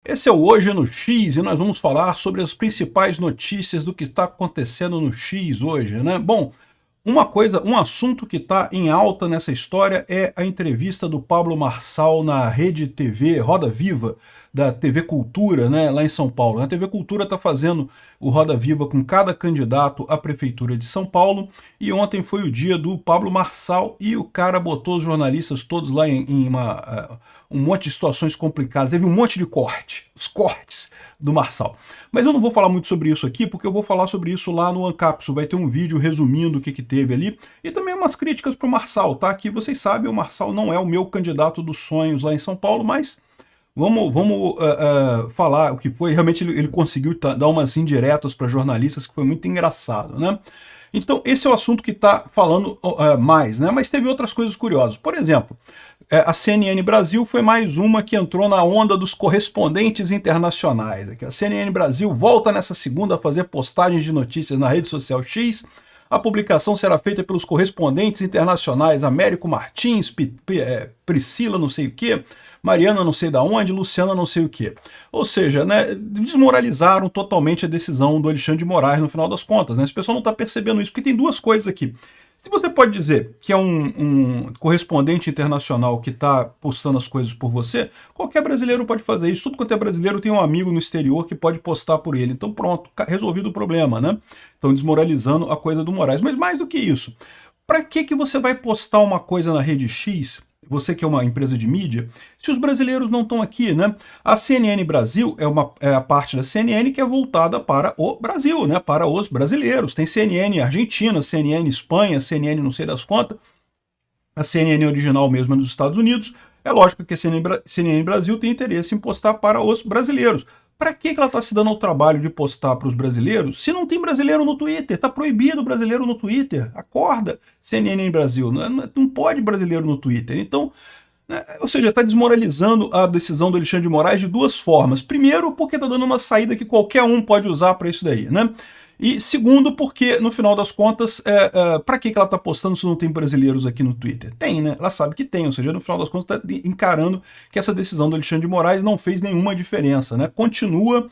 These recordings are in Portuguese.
Esse é o Hoje no X e nós vamos falar sobre as principais notícias do que está acontecendo no X hoje, né? Bom, um assunto que está em alta nessa história é a entrevista do Pablo Marçal na Rede TV Roda Viva, da TV Cultura, né, lá em São Paulo. A TV Cultura está fazendo o Roda Viva com cada candidato à Prefeitura de São Paulo, e ontem foi o dia do Pablo Marçal e o cara botou os jornalistas todos lá em um monte de situações complicadas. Teve um monte de os cortes do Marçal. Mas eu não vou falar muito sobre isso aqui, porque eu vou falar sobre isso lá no Ancapsu. Vai ter um vídeo resumindo o que teve ali, e também umas críticas para o Marçal, tá? Que vocês sabem, o Marçal não é o meu candidato dos sonhos lá em São Paulo, mas vamos falar o que foi. Realmente ele conseguiu dar umas indiretas para jornalistas, que foi muito engraçado, né? Então esse é o assunto que está falando mais, né? Mas teve outras coisas curiosas. Por exemplo, a CNN Brasil foi mais uma que entrou na onda dos correspondentes internacionais. A CNN Brasil volta nessa segunda a fazer postagens de notícias na rede social X. A publicação será feita pelos correspondentes internacionais Américo Martins, Priscila não sei o quê, Mariana não sei da onde, Luciana não sei o quê. Ou seja, né, desmoralizaram totalmente a decisão do Alexandre de Moraes no final das contas. Né? Esse pessoal não está percebendo isso, porque tem duas coisas aqui. Se você pode dizer que é um correspondente internacional que está postando as coisas por você, qualquer brasileiro pode fazer isso. Tudo quanto é brasileiro tem um amigo no exterior que pode postar por ele. Então pronto, resolvido o problema, né? Estão desmoralizando a coisa do Moraes. Mas mais do que isso, para que você vai postar uma coisa na rede X, você que é uma empresa de mídia, se os brasileiros não estão aqui, né? A CNN Brasil é a parte da CNN que é voltada para o Brasil, né? Para os brasileiros. Tem CNN Argentina, CNN Espanha, CNN não sei das quantas. A CNN original mesmo é dos Estados Unidos. É lógico que a CNN Brasil tem interesse em postar para os brasileiros. Para que ela está se dando ao trabalho de postar para os brasileiros se não tem brasileiro no Twitter? Está proibido brasileiro no Twitter. Acorda, CNN Brasil. Não pode brasileiro no Twitter. Então, né, ou seja, está desmoralizando a decisão do Alexandre de Moraes de duas formas. Primeiro, porque está dando uma saída que qualquer um pode usar para isso daí, né? E segundo, porque, no final das contas, para que ela está postando se não tem brasileiros aqui no Twitter? Tem, né? Ela sabe que tem, ou seja, no final das contas está encarando que essa decisão do Alexandre de Moraes não fez nenhuma diferença, né? Continua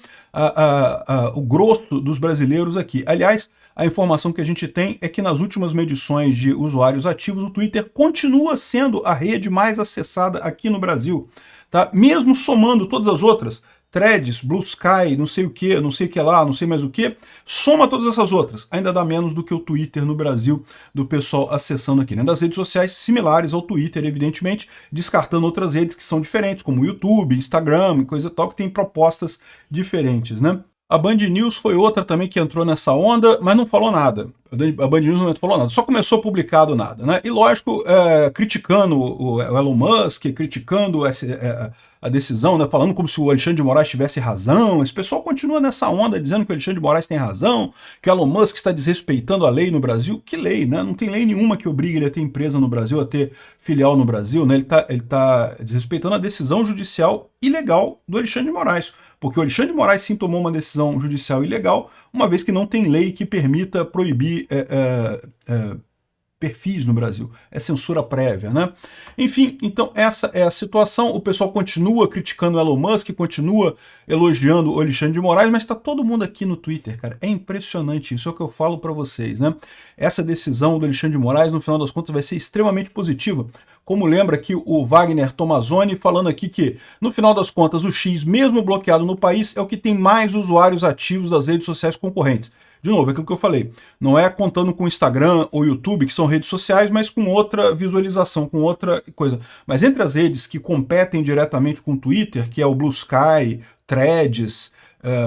o grosso dos brasileiros aqui. Aliás, a informação que a gente tem é que nas últimas medições de usuários ativos, o Twitter continua sendo a rede mais acessada aqui no Brasil, tá? Mesmo somando todas as outras, Threads, Blue Sky, não sei o que lá, não sei mais o que, soma todas essas outras, ainda dá menos do que o Twitter no Brasil, do pessoal acessando aqui, né? Das redes sociais similares ao Twitter, evidentemente, descartando outras redes que são diferentes, como o YouTube, Instagram e coisa tal, que tem propostas diferentes, né? A Band News foi outra também que entrou nessa onda, mas não falou nada. A Band News não falou nada, só começou publicado nada, né? E lógico, criticando o Elon Musk, criticando a decisão, né? Falando como se o Alexandre de Moraes tivesse razão. Esse pessoal continua nessa onda, dizendo que o Alexandre de Moraes tem razão, que o Elon Musk está desrespeitando a lei no Brasil. Que lei, né? Não tem lei nenhuma que obrigue ele a ter empresa no Brasil, a ter filial no Brasil, né? Ele tá desrespeitando a decisão judicial ilegal do Alexandre de Moraes. Porque o Alexandre de Moraes sim tomou uma decisão judicial ilegal, uma vez que não tem lei que permita proibir perfis no Brasil. É censura prévia, né? Enfim, então essa é a situação. O pessoal continua criticando o Elon Musk, continua elogiando o Alexandre de Moraes, mas está todo mundo aqui no Twitter, cara. É impressionante isso, é o que eu falo para vocês, né? Essa decisão do Alexandre de Moraes, no final das contas, vai ser extremamente positiva. Como lembra aqui o Wagner Tomazoni falando aqui que, no final das contas, o X, mesmo bloqueado no país, é o que tem mais usuários ativos das redes sociais concorrentes. De novo, é aquilo que eu falei, não é contando com o Instagram ou YouTube, que são redes sociais, mas com outra visualização, com outra coisa. Mas entre as redes que competem diretamente com o Twitter, que é o Blue Sky, Threads,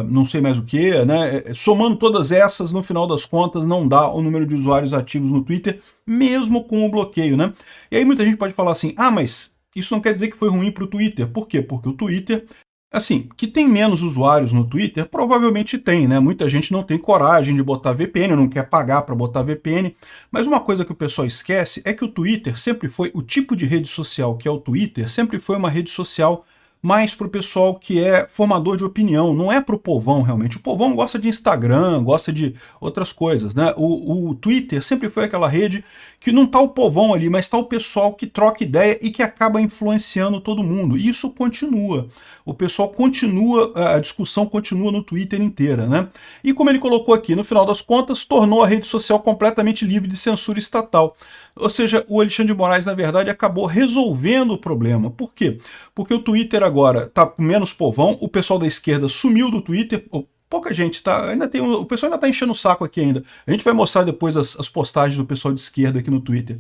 não sei mais o que, né? Somando todas essas, no final das contas, não dá o número de usuários ativos no Twitter, mesmo com o bloqueio, né? E aí muita gente pode falar assim, mas isso não quer dizer que foi ruim para o Twitter. Por quê? Porque o Twitter, assim, que tem menos usuários no Twitter, provavelmente tem, né? Muita gente não tem coragem de botar VPN, não quer pagar para botar VPN, mas uma coisa que o pessoal esquece é que o Twitter sempre foi, o tipo de rede social que é o Twitter, sempre foi uma rede social mais para o pessoal que é formador de opinião, não é para o povão realmente. O povão gosta de Instagram, gosta de outras coisas, né? O Twitter sempre foi aquela rede que não está o povão ali, mas está o pessoal que troca ideia e que acaba influenciando todo mundo. E isso continua. O pessoal continua, a discussão continua no Twitter inteira, né? E como ele colocou aqui, no final das contas, tornou a rede social completamente livre de censura estatal. Ou seja, o Alexandre de Moraes, na verdade, acabou resolvendo o problema. Por quê? Porque o Twitter agora está com menos povão, o pessoal da esquerda sumiu do Twitter, pouca gente, tá? Ainda tem, o pessoal ainda está enchendo o saco aqui ainda. A gente vai mostrar depois as postagens do pessoal de esquerda aqui no Twitter.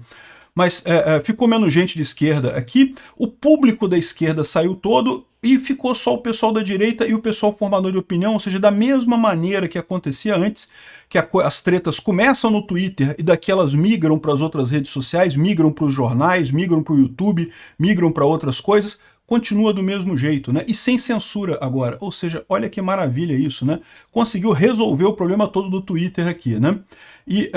Mas ficou menos gente de esquerda aqui, o público da esquerda saiu todo e ficou só o pessoal da direita e o pessoal formador de opinião, ou seja, da mesma maneira que acontecia antes, que as tretas começam no Twitter e daqui elas migram para as outras redes sociais, migram para os jornais, migram para o YouTube, migram para outras coisas, continua do mesmo jeito, né? E sem censura agora. Ou seja, olha que maravilha isso, né? Conseguiu resolver o problema todo do Twitter aqui, né? E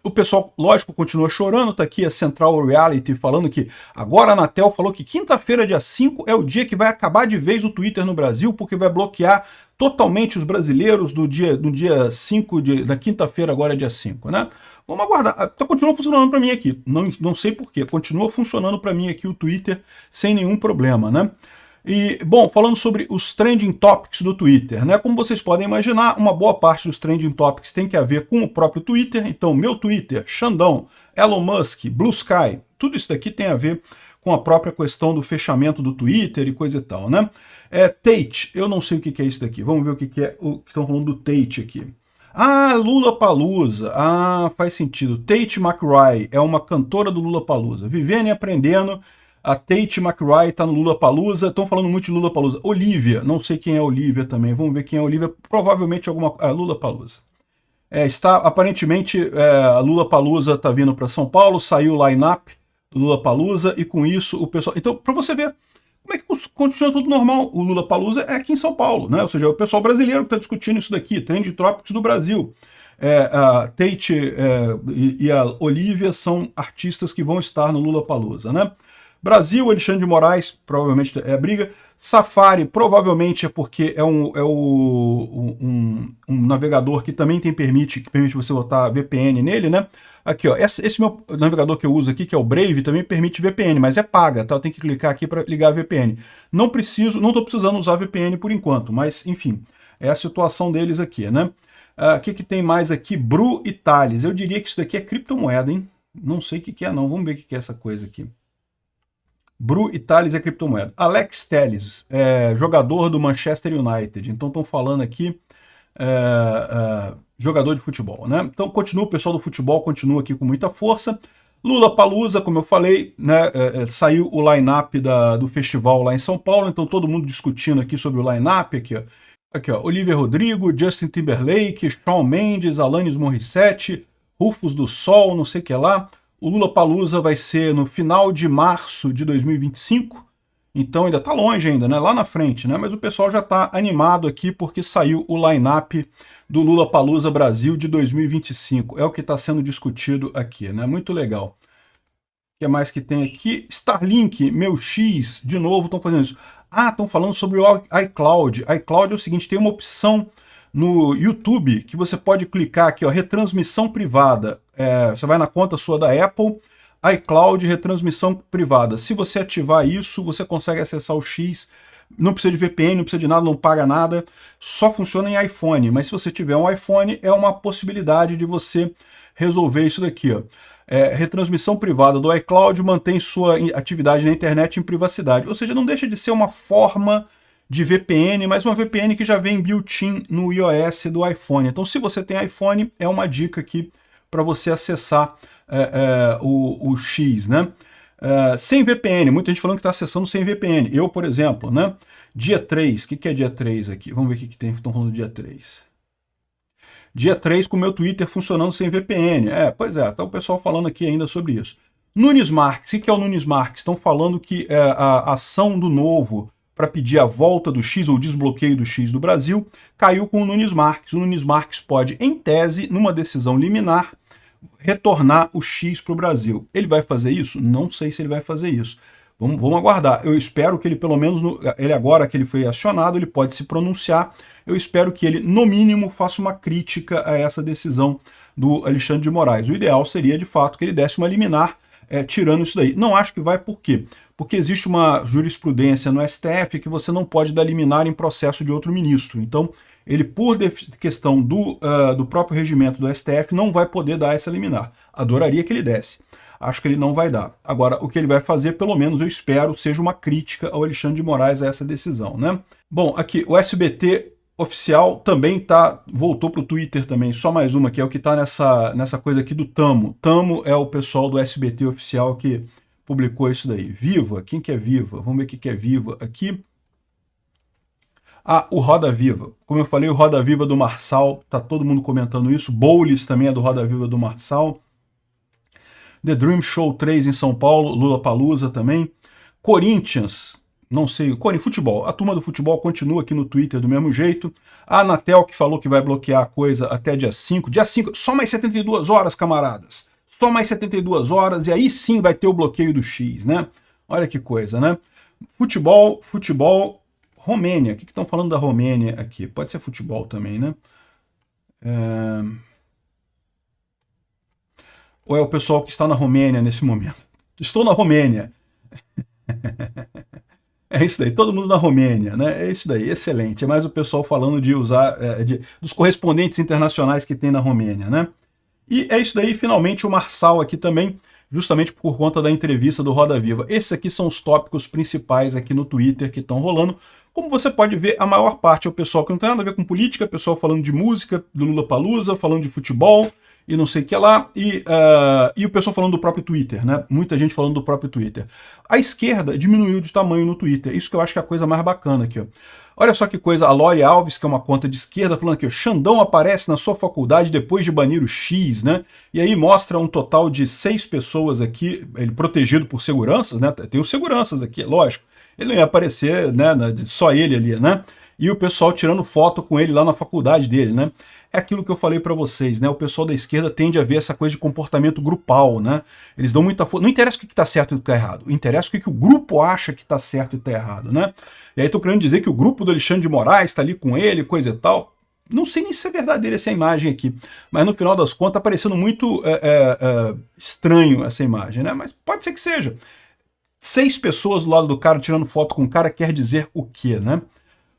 o pessoal, lógico, continua chorando. Tá aqui a Central Reality falando que agora a Anatel falou que quinta-feira, dia 5, é o dia que vai acabar de vez o Twitter no Brasil, porque vai bloquear totalmente os brasileiros no dia 5, da quinta-feira, agora é dia 5, né? Vamos aguardar. Continua funcionando para mim aqui. Não sei porquê. Continua funcionando para mim aqui o Twitter sem nenhum problema, né? E, bom, falando sobre os trending topics do Twitter, né? Como vocês podem imaginar, uma boa parte dos trending topics tem que ver com o próprio Twitter. Então, meu Twitter, Xandão, Elon Musk, Blue Sky, tudo isso daqui tem a ver com a própria questão do fechamento do Twitter e coisa e tal, né? Tate, eu não sei o que é isso daqui. Vamos ver o que é o que estão falando do Tate aqui. Ah, Lollapalooza. Ah, faz sentido. Tate McRae é uma cantora do Lollapalooza. Vivendo e aprendendo. A Tate McRae está no Lollapalooza. Estão falando muito de Lollapalooza. Olivia, não sei quem é Olivia também. Vamos ver quem é Olivia. Provavelmente alguma... Lollapalooza. Aparentemente, a Lollapalooza está vindo para São Paulo. Saiu o line-up do Lollapalooza e com isso o pessoal... Então, para você ver... Como é que continua tudo normal? O Lollapalooza é aqui em São Paulo, né? Ou seja, é o pessoal brasileiro que está discutindo isso daqui, Trend Topics do Brasil. A Tate e a Olivia são artistas que vão estar no Lollapalooza, né? Brasil, Alexandre de Moraes, provavelmente é a briga. Safari, provavelmente é porque é um navegador que também permite você botar VPN nele, né? Aqui, ó, esse meu navegador que eu uso aqui, que é o Brave, também permite VPN, mas é paga, tá? Eu tenho que clicar aqui para ligar a VPN. Não estou precisando usar VPN por enquanto, mas enfim, é a situação deles aqui, né? O que tem mais aqui? Bru e Thales. Eu diria que isso daqui é criptomoeda, hein? Não sei o que é não, vamos ver o que é essa coisa aqui. Bru e Thales é criptomoeda. Alex Telles, jogador do Manchester United. Então estão falando aqui... jogador de futebol, né? Então o pessoal do futebol continua aqui com muita força. Lollapalooza, como eu falei, né? Saiu o line-up do festival lá em São Paulo, então todo mundo discutindo aqui sobre o line-up aqui, ó. Aqui, ó, Olivia Rodrigo, Justin Timberlake, Shawn Mendes, Alanis Morissette, Rufus do Sol, não sei o que lá. O Lollapalooza vai ser no final de março de 2025. Então ainda está longe ainda, né? Lá na frente, né? Mas o pessoal já está animado aqui porque saiu o line-up do Lollapalooza Brasil de 2025. É o que está sendo discutido aqui, né? Muito legal. O que mais que tem aqui? Starlink, meu X, de novo estão fazendo isso. Ah, estão falando sobre o iCloud. iCloud é o seguinte, tem uma opção no YouTube que você pode clicar aqui, ó, retransmissão privada. Você vai na conta sua da Apple, iCloud, retransmissão privada. Se você ativar isso, você consegue acessar o X, não precisa de VPN, não precisa de nada, não paga nada, só funciona em iPhone. Mas se você tiver um iPhone, é uma possibilidade de você resolver isso daqui, ó. Retransmissão privada do iCloud mantém sua atividade na internet em privacidade. Ou seja, não deixa de ser uma forma de VPN, mas uma VPN que já vem built-in no iOS do iPhone. Então, se você tem iPhone, é uma dica aqui para você acessar o X, né? Sem VPN, muita gente falando que está acessando sem VPN. Eu, por exemplo, né? Dia 3, o que é dia 3 aqui? Vamos ver o que tem, estão falando do dia 3. Dia 3 com o meu Twitter funcionando sem VPN. Pois é, tá o pessoal falando aqui ainda sobre isso. Nunes Marques, o que é o Nunes Marques? Estão falando que a ação do Novo para pedir a volta do X ou desbloqueio do X do Brasil caiu com o Nunes Marques. O Nunes Marques pode, em tese, numa decisão liminar, retornar o X para o Brasil. Ele vai fazer isso? Não sei se ele vai fazer isso. Vamos aguardar. Eu espero que ele, pelo menos, ele agora que ele foi acionado, ele pode se pronunciar. Eu espero que ele, no mínimo, faça uma crítica a essa decisão do Alexandre de Moraes. O ideal seria, de fato, que ele desse uma liminar tirando isso daí. Não acho que vai, por quê? Porque existe uma jurisprudência no STF que você não pode dar liminar em processo de outro ministro. Então, ele, por questão do próprio regimento do STF, não vai poder dar essa liminar. Adoraria que ele desse. Acho que ele não vai dar. Agora, o que ele vai fazer, pelo menos eu espero, seja uma crítica ao Alexandre de Moraes a essa decisão, né? Bom, aqui, o SBT oficial também voltou para o Twitter também, só mais uma, que é o que está nessa coisa aqui do Tamo. Tamo é o pessoal do SBT oficial que publicou isso daí. Viva, quem que é Viva? Vamos ver o que é Viva aqui. Ah, o Roda Viva. Como eu falei, o Roda Viva do Marçal, tá todo mundo comentando isso. Bowles também é do Roda Viva do Marçal. The Dream Show 3 em São Paulo, Lollapalooza também. Corinthians, não sei, futebol. A turma do futebol continua aqui no Twitter do mesmo jeito. A Anatel que falou que vai bloquear a coisa até dia 5. Dia 5, só mais 72 horas, camaradas. Só mais 72 horas e aí sim vai ter o bloqueio do X, né? Olha que coisa, né? Futebol, Romênia. O que estão falando da Romênia aqui? Pode ser futebol também, né? Ou é o pessoal que está na Romênia nesse momento? Estou na Romênia. É isso daí, todo mundo na Romênia, né? É isso daí, excelente. É mais o pessoal falando de usar, dos correspondentes internacionais que tem na Romênia, né? E é isso daí, finalmente, o Marçal aqui também, justamente por conta da entrevista do Roda Viva. Esses aqui são os tópicos principais aqui no Twitter que estão rolando. Como você pode ver, a maior parte é o pessoal que não tem nada a ver com política, pessoal falando de música, do Lollapalooza, falando de futebol, e não sei o que lá, e o pessoal falando do próprio Twitter, né? Muita gente falando do próprio Twitter. A esquerda diminuiu de tamanho no Twitter, isso que eu acho que é a coisa mais bacana aqui, ó. Olha só que coisa, a Lori Alves, que é uma conta de esquerda, falando aqui, ó, Xandão aparece na sua faculdade depois de banir o X, né? E aí mostra um total de 6 pessoas aqui, ele protegido por seguranças, né? Tem os seguranças aqui, lógico. Ele não ia aparecer, né? Só ele ali, né? E o pessoal tirando foto com ele lá na faculdade dele, né? É aquilo que eu falei para vocês, né? O pessoal da esquerda tende a ver essa coisa de comportamento grupal, né? Eles dão muita força. Não interessa o que está certo e o que está errado. Interessa o que o grupo acha que está certo e está errado, né? E aí estou querendo dizer que o grupo do Alexandre de Moraes está ali com ele, coisa e tal. Não sei nem se é verdadeira essa imagem aqui, mas no final das contas está parecendo muito estranho essa imagem, né? Mas pode ser que seja. 6 pessoas do lado do cara tirando foto com o cara quer dizer o quê, né?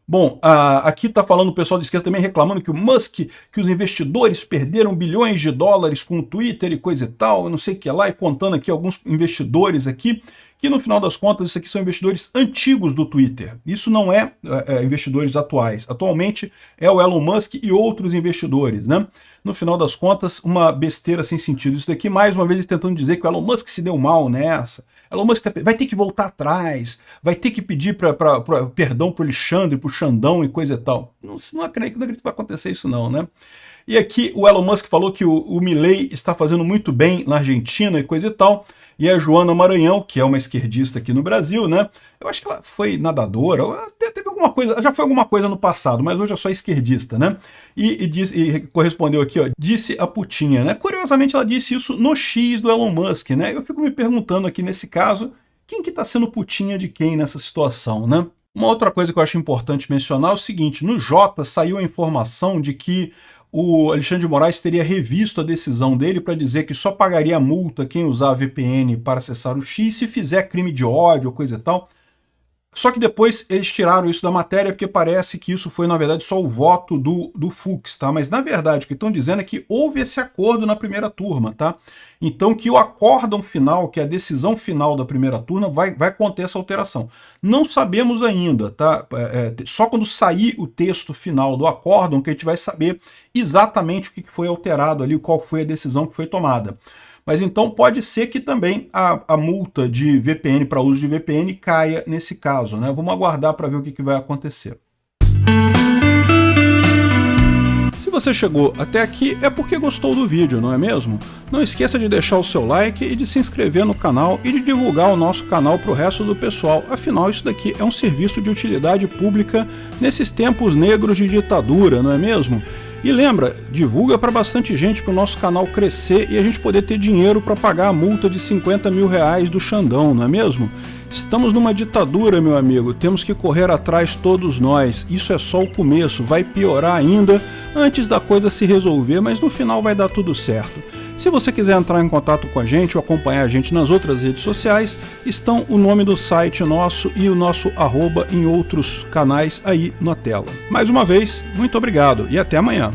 Bom, aqui está falando o pessoal da esquerda também reclamando que o Musk, que os investidores perderam bilhões de dólares com o Twitter e coisa e tal, não sei o que lá, e contando aqui alguns investidores aqui, que no final das contas isso aqui são investidores antigos do Twitter. Isso não é investidores atuais. Atualmente é o Elon Musk e outros investidores, né? No final das contas, uma besteira sem sentido. Isso daqui, mais uma vez, tentando dizer que o Elon Musk se deu mal nessa. Elon Musk vai ter que voltar atrás, vai ter que pedir perdão para o Alexandre, para o Xandão e coisa e tal. Não acredito que vai acontecer isso não, né? E aqui o Elon Musk falou que o Milei está fazendo muito bem na Argentina e coisa e tal. E a Joana Maranhão, que é uma esquerdista aqui no Brasil, né? Eu acho que ela foi nadadora, até teve alguma coisa, já foi alguma coisa no passado, mas hoje é só esquerdista, né? E correspondeu aqui, ó, disse a putinha, né? Curiosamente ela disse isso no X do Elon Musk, né? Eu fico me perguntando aqui nesse caso, quem que tá sendo putinha de quem nessa situação, né? Uma outra coisa que eu acho importante mencionar é o seguinte, no Jota saiu a informação de que o Alexandre de Moraes teria revisto a decisão dele para dizer que só pagaria multa quem usar a VPN para acessar o X se fizer crime de ódio ou coisa e tal. Só que depois eles tiraram isso da matéria porque parece que isso foi, na verdade, só o voto do Fux, tá? Mas, na verdade, o que estão dizendo é que houve esse acordo na primeira turma, tá? Então, que o acórdão final, que é a decisão final da primeira turma, vai conter essa alteração. Não sabemos ainda, tá? Só quando sair o texto final do acórdão que a gente vai saber exatamente o que foi alterado ali, qual foi a decisão que foi tomada. Mas então pode ser que também a multa de VPN para uso de VPN caia nesse caso, né? Vamos aguardar para ver o que vai acontecer. Se você chegou até aqui é porque gostou do vídeo, não é mesmo? Não esqueça de deixar o seu like e de se inscrever no canal e de divulgar o nosso canal para o resto do pessoal. Afinal, isso daqui é um serviço de utilidade pública nesses tempos negros de ditadura, não é mesmo? E lembra, divulga para bastante gente para o nosso canal crescer e a gente poder ter dinheiro para pagar a multa de 50 mil reais do Xandão, não é mesmo? Estamos numa ditadura, meu amigo, temos que correr atrás todos nós. Isso é só o começo, vai piorar ainda antes da coisa se resolver, mas no final vai dar tudo certo. Se você quiser entrar em contato com a gente ou acompanhar a gente nas outras redes sociais, estão o nome do site nosso e o nosso @ em outros canais aí na tela. Mais uma vez, muito obrigado e até amanhã.